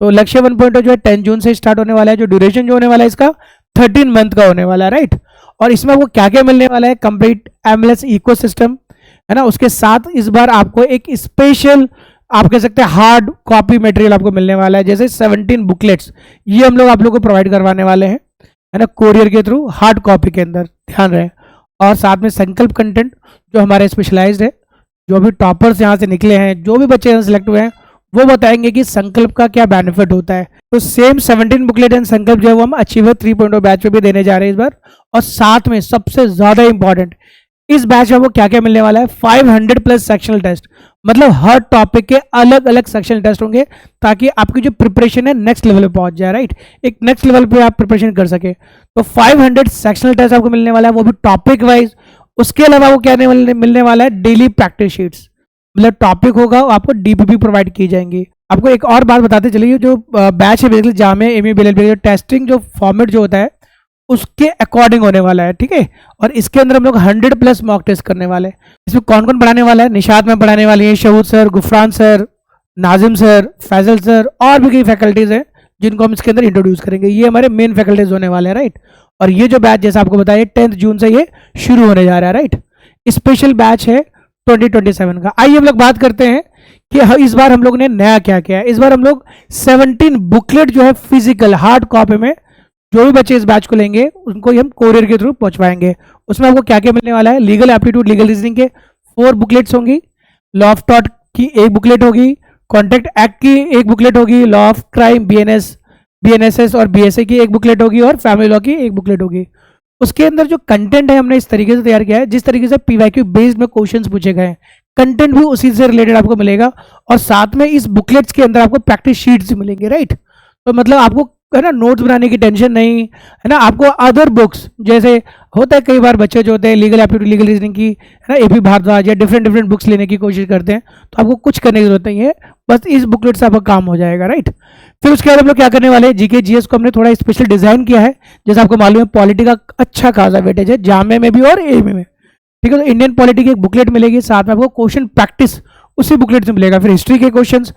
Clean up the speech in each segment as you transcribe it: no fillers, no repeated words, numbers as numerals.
तो लक्ष्य 1.0 जो है 10 जून से स्टार्ट होने वाला है, जो ड्यूरेशन जो होने वाला है इसका 13 मंथ का होने वाला है, राइट। और इसमें आपको क्या क्या मिलने वाला है, कंप्लीट एमएलएस इकोसिस्टम है ना, उसके साथ इस बार आपको एक स्पेशल आप कह सकते हैं हार्ड कॉपी मटेरियल आपको मिलने वाला है, जैसे 17 बुकलेट्स ये हम लोग आप लोग को प्रोवाइड करवाने वाले हैं, है ना, कोरियर के थ्रू हार्ड कॉपी के अंदर, ध्यान रहे। और साथ में संकल्प कंटेंट जो हमारे स्पेशलाइज्ड है, जो भी टॉपर्स यहाँ से निकले हैं, जो भी बच्चे यहाँ सिलेक्ट हुए हैं, वो बताएंगे कि संकल्प का क्या बेनिफिट होता है। तो सेम 17 बुकलेट एंड संकल्प जो है वो हम अचीवर 3.0 बैच में भी देने जा रहे हैं इस बार। और साथ में सबसे ज्यादा इंपॉर्टेंट इस बैच में वो क्या क्या मिलने वाला है, 500 प्लस सेक्शनल टेस्ट, मतलब हर टॉपिक के अलग अलग सेक्शनल टेस्ट होंगे, ताकि आपकी जो प्रिपरेशन है नेक्स्ट लेवल पे पहुंच जाए, राइट, एक नेक्स्ट लेवल पे आप प्रिपरेशन कर सके। तो 500 सेक्शनल टेस्ट आपको मिलने वाला है, वो भी टॉपिक वाइज। उसके अलावा वो क्या मिलने वाला है, डेली प्रैक्टिस शीट्स, मतलब टॉपिक होगा आपको डीपीपी प्रोवाइड की जाएंगी। आपको एक और बात बताते चलिए, जो बैच है बेसिकली जामे एमए बीएलएल टेस्टिंग जो फॉर्मेट जो होता है उसके अकॉर्डिंग होने वाला है, ठीक है। और इसके अंदर हम लोग 100 प्लस मॉक टेस्ट करने वाले हैं। इसमें कौन कौन पढ़ाने वाला है, निशात में पढ़ाने वाली है, Shahood sir, Gufran sir, Nazim sir, Faizal sir, और भी कई फैकल्टीज हैं जिनको हम इसके अंदर इंट्रोड्यूस करेंगे। ये हमारे मेन फैकल्टीज होने वाले हैं, राइट। और ये जो बैच जैसा आपको बताया 10 जून से ये शुरू होने जा रहा है, राइट। स्पेशल बैच है 2027 का। आइए हम लोग बात करते हैं कि इस बार हम लोग ने नया क्या किया है। इस बार हम लोग 17 बुकलेट जो है फिजिकल हार्ड कॉपी में जो भी बच्चे इस बैच को लेंगे उनको हम कोरियर के थ्रू पहुंचवाएंगे। उसमें आपको क्या क्या मिलने वाला है, लीगल एप्टीट्यूड लीगल रीजनिंग के 4 बुकलेट्स होंगी, लॉ ऑफ टॉट की 1 बुकलेट होगी, कॉन्ट्रैक्ट एक्ट की 1 बुकलेट होगी, लॉ ऑफ क्राइम बीएनएसएस और बीएसए की 1 बुकलेट होगी, और फैमिली लॉ की 1 बुकलेट होगी। उसके अंदर जो कंटेंट है हमने इस तरीके से तैयार किया है, जिस तरीके से पीवाईक्यू बेस्ड में क्वेश्चंस पूछे गए हैं, कंटेंट भी उसी से रिलेटेड आपको मिलेगा। और साथ में इस बुकलेट्स के अंदर आपको प्रैक्टिस शीट्स मिलेंगे, राइट। तो मतलब आपको है ना नोट्स बनाने की टेंशन नहीं है ना। आपको अदर बुक्स जैसे होता है, कई बार बच्चे जो होते हैं लीगल एप्टीट्यूड लीगल रीजनिंग की है ना, एपी भारद्वाज या डिफरेंट बुक्स लेने की कोशिश करते हैं, तो आपको कुछ करने की जरूरत नहीं है, बस इस बुकलेट से आपका काम हो जाएगा, राइट। फिर उसके बाद हम लोग क्या करने वाले हैं, जीके जीएस को हमने थोड़ा स्पेशल डिजाइन किया है। जैसे आपको मालूम है पॉलिटी का अच्छा खासा वेटेज है जामे में भी और एमए में, ठीक है। तो इंडियन पॉलिटी की एक बुकलेट मिलेगी, साथ में आपको क्वेश्चन प्रैक्टिस उसी बुकलेट से मिलेगा। फिर हिस्ट्री के क्वेश्चंस,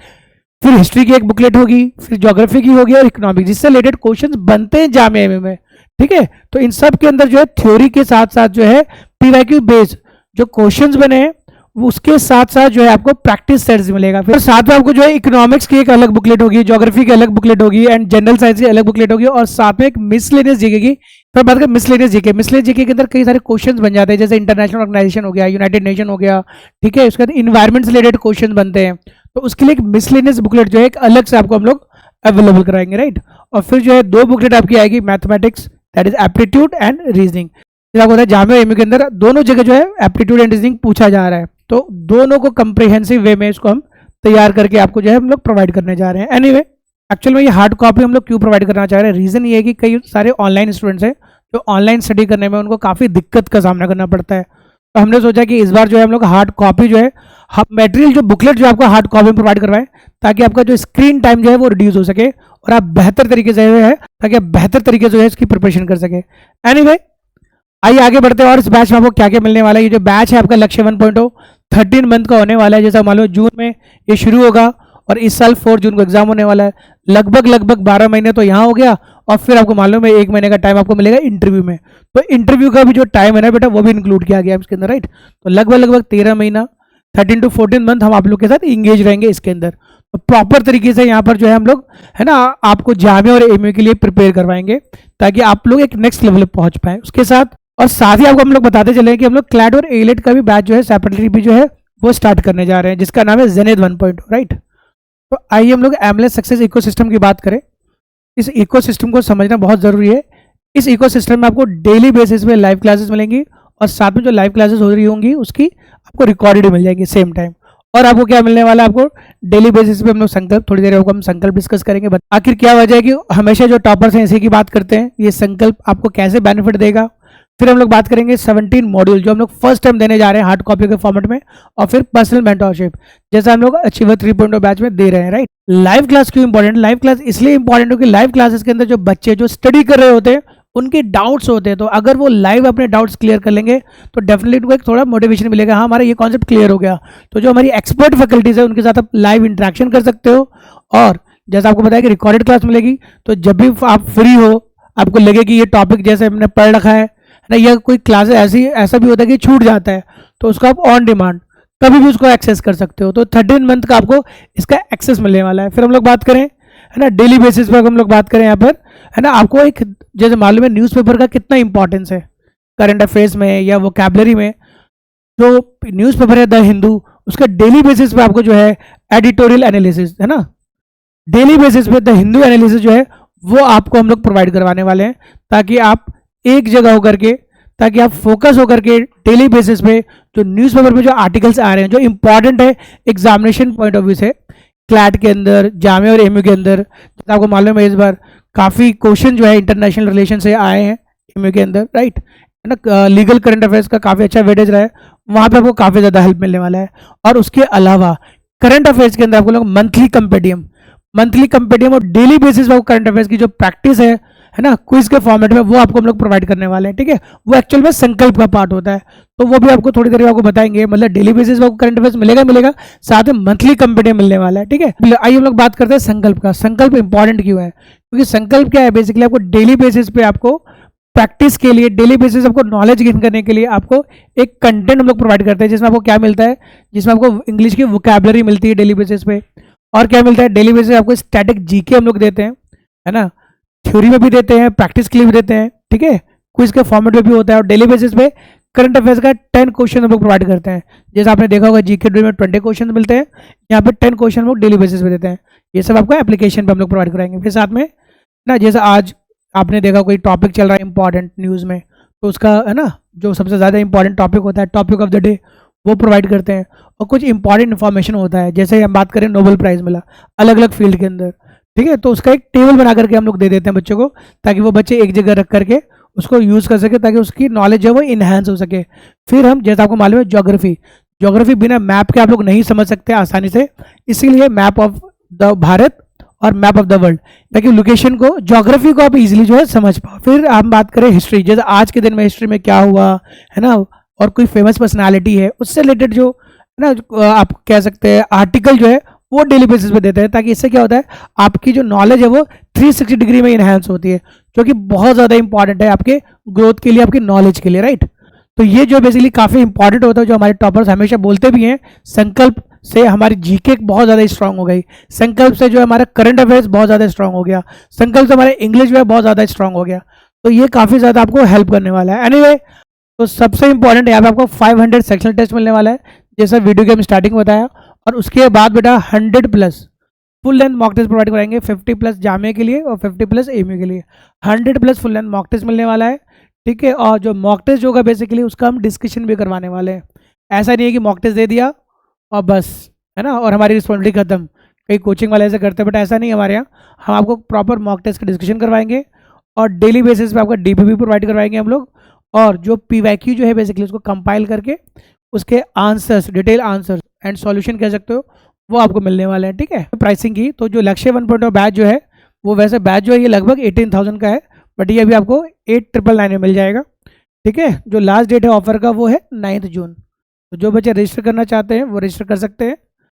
फिर हिस्ट्री की एक बुकलेट होगी, फिर ज्योग्राफी की होगी और इकोनॉमिक, जिससे रिलेटेड क्वेश्चंस बनते हैं जामे में, ठीक है। तो इन सब के अंदर जो है थ्योरी के साथ साथ जो है पीवाईक्यू बेस्ड जो क्वेश्चंस बने हैं उसके साथ साथ जो है आपको प्रैक्टिस सेट्स मिलेगा। फिर साथ में आपको जो है इकोनॉमिक्स की एक अलग बुकलेट होगी, ज्योग्राफी की अलग बुकलेट होगी, एंड जनरल साइंस की अलग बुकलेट होगी, और साथ में एक मिसलेनियस जीके की। फिर बात करें मिसलेनियस जीके के अंदर कई सारे क्वेश्चंस बन जाते हैं, जैसे इंटरनेशनल ऑर्गेनाइजेशन हो गया, यूनाइटेड नेशन हो गया, ठीक है। उसके बाद इन्वायरमेंट से रिलेटेड क्वेश्चन बनते हैं, तो उसके लिए एक मिसलेनियस बुकलेट जो है एक अलग से आपको हम लोग अवेलेबल कराएंगे, राइट। और फिर जो है 2 बुकलेट आपकी आएगी, mathematics that is aptitude and reasoning. आपको होता है जामे एमए के अंदर दोनों जगह जो है एप्टीट्यूड एंड रीजनिंग पूछा जा रहा है, तो दोनों को कंप्रिहेंसिव वे में इसको हम तैयार करके आपको जो है हम लोग प्रोवाइड करने जा रहे हैं। एनीवे एक्चुअल में ये हार्ड कॉपी हम लोग क्यों प्रोवाइड करना चाह रहे हैं, रीजन ये है कि कई सारे ऑनलाइन स्टूडेंट्स हैं जो ऑनलाइन स्टडी करने में उनको काफ़ी दिक्कत का सामना करना पड़ता है। तो हमने सोचा कि इस बार जो है हम लोग हार्ड कॉपी जो है मटेरियल जो बुकलेट जो आपको हार्ड कॉपी में प्रोवाइड करवाएं, ताकि आपका जो स्क्रीन टाइम जो है वो रिड्यूस हो सके और आप बेहतर तरीके से जो है ताकि आप बेहतर तरीके से जो है इसकी प्रिपरेशन कर सके। एनीवे आइए आगे बढ़ते हैं और इस बैच में आपको क्या क्या मिलने वाला है। ये जो बैच है आपका लक्ष्य 1.0 13 मंथ का होने वाला है। जैसा मालूम जून में ये शुरू होगा और इस साल 4 जून को एग्जाम होने वाला है। लगभग 12 महीने तो यहाँ हो गया और फिर आपको मालूम है 1 महीने का टाइम आपको मिलेगा इंटरव्यू में। तो इंटरव्यू का भी जो टाइम है ना बेटा वो भी इंक्लूड किया गया है इसके अंदर, राइट। तो लगभग 13 महीना 13 to 14 मंथ हम आप लोग के साथ इंगेज रहेंगे इसके अंदर। तो प्रॉपर तरीके से यहाँ पर जो है हम लोग है ना आपको जामे और एमए के लिए प्रिपेयर करवाएंगे ताकि आप लोग एक नेक्स्ट लेवल पर पहुंच पाए। उसके साथ और साथ ही आपको हम लोग बताते चले कि हम लोग क्लैट और एलेट का भी बैच जो है सेपरेटली भी जो है वो स्टार्ट करने जा रहे हैं, जिसका नाम है जेनेद 1.0, राइट। तो आइए हम लोग एमएलएस सक्सेस इकोसिस्टम की बात करें। इस इकोसिस्टम को समझना बहुत ज़रूरी है। इस इकोसिस्टम में आपको डेली बेसिस पे लाइव क्लासेस मिलेंगी और साथ में जो लाइव क्लासेस हो रही होंगी उसकी आपको रिकॉर्डेड मिल जाएगी सेम टाइम। और आपको क्या मिलने वाला है, आपको डेली बेसिस पे हम लोग संकल्प, थोड़ी देर हम संकल्प डिस्कस करेंगे। आखिर क्या वजह है कि हमेशा जो टॉपर्स हैं इसी की बात करते हैं, ये संकल्प आपको कैसे बेनिफिट देगा। फिर हम लोग बात करेंगे 17 मॉड्यूल जो हम लोग फर्स्ट टाइम देने जा रहे हैं हार्ड कॉपी के फॉर्मेट में, और फिर पर्सनल मेंटरशिप जैसा हम लोग अचीवर 3.0 बैच में दे रहे हैं, राइट। लाइव क्लास क्यों इंपॉर्टेंट? लाइव क्लास इसलिए इंपॉर्टेंट है कि लाइव क्लासेस के अंदर जो बच्चे जो स्टडी कर रहे होते हैं उनके डाउट्स होते हैं, तो अगर वो लाइव अपने डाउट्स क्लियर कर लेंगे तो डेफिनेटली उनको एक थोड़ा मोटिवेशन मिलेगा, हाँ हमारा ये कॉन्सेप्ट क्लियर हो गया। तो जो हमारी एक्सपर्ट फैकल्टीज है उनके साथ आप लाइव इंटरेक्शन कर सकते हो और जैसे आपको बताया कि रिकॉर्डेड क्लास मिलेगी, तो जब भी आप फ्री हो, आपको लगे कि ये टॉपिक जैसे हमने पढ़ रखा है ना, या कोई क्लासेस ऐसी ऐसा भी होता है कि छूट जाता है, तो उसको आप ऑन डिमांड कभी भी उसको एक्सेस कर सकते हो। तो 13 मंथ का आपको इसका एक्सेस मिलने वाला है। फिर हम लोग बात करें, है ना, डेली बेसिस पर हम लोग बात करें यहाँ पर, है ना, आपको एक जैसे मालूम है न्यूज़पेपर का कितना इंपॉर्टेंस है करंट अफेयर्स में या वोकैबुलरी में। जो न्यूज़पेपर है द हिंदू, उसका डेली बेसिस पे आपको जो है एडिटोरियल एनालिसिस, है ना, डेली बेसिस पे द हिंदू एनालिसिस जो है वो आपको हम लोग प्रोवाइड करवाने वाले हैं, ताकि आप एक जगह होकर के, ताकि आप फोकस होकर के डेली बेसिस पे जो न्यूज़पेपर में जो आर्टिकल्स आ रहे हैं जो इंपॉर्टेंट है एग्जामिनेशन पॉइंट ऑफ व्यू से, क्लैट के अंदर, जामे और एमयू के अंदर, आपको मालूम है इस बार काफ़ी क्वेश्चन जो है इंटरनेशनल रिलेशन से आए हैं एमयू के अंदर, राइट, है ना, लीगल करंट अफेयर्स का काफ़ी अच्छा वेटेज रहा है, वहाँ पे आपको काफ़ी ज़्यादा हेल्प मिलने वाला है। और उसके अलावा करंट अफेयर्स के अंदर आपको लोग मंथली कंपेडियम और डेली बेसिस पर करंट अफेयर्स की जो प्रैक्टिस है ना, क्विज के फॉर्मेट में, वो आपको हम लोग प्रोवाइड करने वाले हैं, ठीक है। वो एक्चुअल में संकल्प का पार्ट होता है, तो वो भी आपको थोड़ी देर में आपको बताएंगे। मतलब डेली बेसिस पर करंट अफेयर्स मिलेगा, साथ में मंथली कंपेडियम मिलने वाला है, ठीक है। आइए हम लोग बात करते हैं संकल्प का। संकल्प इंपॉर्टेंट क्यों है? क्योंकि संकल्प क्या है, बेसिकली आपको डेली बेसिस पे आपको प्रैक्टिस के लिए, डेली बेसिस आपको नॉलेज गेन करने के लिए आपको एक कंटेंट हम लोग प्रोवाइड करते हैं, जिसमें आपको क्या मिलता है, जिसमें आपको इंग्लिश की वोकैबुलरी मिलती है डेली बेसिस पे। और क्या मिलता है डेली बेसिस, आपको स्टैटिक जीके हम लोग देते हैं, है ना, थ्योरी में भी देते हैं, प्रैक्टिस के लिए भी देते हैं, ठीक है, क्विज के फॉर्मेट में भी होता है। और डेली बेसिस पे करंट अफेयर्स का 10 क्वेश्चन हम लोग प्रोवाइड करते हैं। जैसे आपने देखा होगा जीके ड्रिल में 20 क्वेश्चन मिलते हैं, यहाँ पे 10 क्वेश्चन हम लोग डेली बेसिस पे देते हैं। ये सब आपको एप्लीकेशन पे हम लोग प्रोवाइड कराएंगे। फिर साथ में ना, जैसे आज आपने देखा कोई टॉपिक चल रहा है इंपॉर्टेंट न्यूज़ में, तो उसका, है ना, जो सबसे ज़्यादा इंपॉर्टेंट टॉपिक होता है, टॉपिक ऑफ द डे, वो प्रोवाइड करते हैं। और कुछ इंपॉर्टेंट इन्फॉर्मेशन होता है, जैसे हम बात करें नोबेल प्राइज़ मिला अलग अलग फील्ड के अंदर, ठीक है, तो उसका एक टेबल बना करके हम लोग दे देते हैं बच्चों को, ताकि वो बच्चे एक जगह रख करके उसको यूज़ कर सके, ताकि उसकी नॉलेज जो है वो इन्हांस हो सके। फिर हम, जैसे आपको मालूम है, ज्योग्राफी बिना मैप के आप लोग नहीं समझ सकते आसानी से, इसीलिए मैप ऑफ द भारत और मैप ऑफ द वर्ल्ड, ताकि लोकेशन को, ज्योग्राफी को आप इजीली जो है समझ पाओ। फिर हम बात करें हिस्ट्री, जैसे आज के दिन में हिस्ट्री में क्या हुआ, है ना, और कोई फेमस पर्सनालिटी है उससे रिलेटेड जो, है ना, आप कह सकते हैं आर्टिकल जो है वो डेली बेसिस पे देते हैं, ताकि इससे क्या होता है, आपकी जो नॉलेज है वो 360 डिग्री में इन्हांस होती है, जो कि बहुत ज़्यादा इंपॉर्टेंट है आपके ग्रोथ के लिए, आपकी नॉलेज के लिए, राइट। तो ये जो बेसिकली काफ़ी इंपॉर्टेंट होता है, जो हमारे टॉपर्स हमेशा बोलते भी हैं, संकल्प से हमारी जीके बहुत ज़्यादा स्ट्रांग हो गई, संकल्प से जो है हमारा करंट अफेयर्स बहुत ज़्यादा स्ट्रांग हो गया, संकल्प से हमारा इंग्लिश जो है बहुत ज़्यादा स्ट्रांग हो गया। तो ये काफ़ी ज़्यादा आपको हेल्प करने वाला है। एनीवे, तो सबसे इंपॉर्टेंट यहाँ पे आपको 500 सेक्शनल टेस्ट मिलने वाला है, जैसा वीडियो के हम स्टार्टिंग बताया। और उसके बाद बेटा 100+ full length mock test provide कराएंगे, 50+ जामे के लिए और 50+ एमयू के लिए। 100+ फुल लेंथ मॉक टेस्ट मिलने वाला है, ठीक है। और जो मॉक टेस्ट होगा बेसिकली उसका हम डिस्कशन भी करवाने वाले हैं। ऐसा नहीं है कि मॉक टेस्ट दे दिया और बस, है ना, और हमारी रिस्पॉन्सिबिलिटी खत्म। कई कोचिंग वाले ऐसे करते हैं, बट ऐसा नहीं है हमारे यहाँ। हम आपको प्रॉपर मॉक टेस्ट का डिस्कशन करवाएंगे और डेली बेसिस पे आपका डीपीपी प्रोवाइड करवाएंगे हम लोग। और जो पीवाईक्यू जो है बेसिकली उसको कंपाइल करके उसके answers, detail answers and solution कह सकते हो, वो आपको मिलने वाले हैं, ठीक है। प्राइसिंग की, तो जो लक्ष्य 1.0 बैच जो है, वो वैसे बैच जो है ये लगभग 18,000 का है, बट ये अभी आपको 8,999 में मिल जाएगा, ठीक है। जो लास्ट डेट है ऑफर का वो है 9 जून। तो जो बच्चे रजिस्टर करना चाहते हैं वो रजिस्टर कर सकते हैं।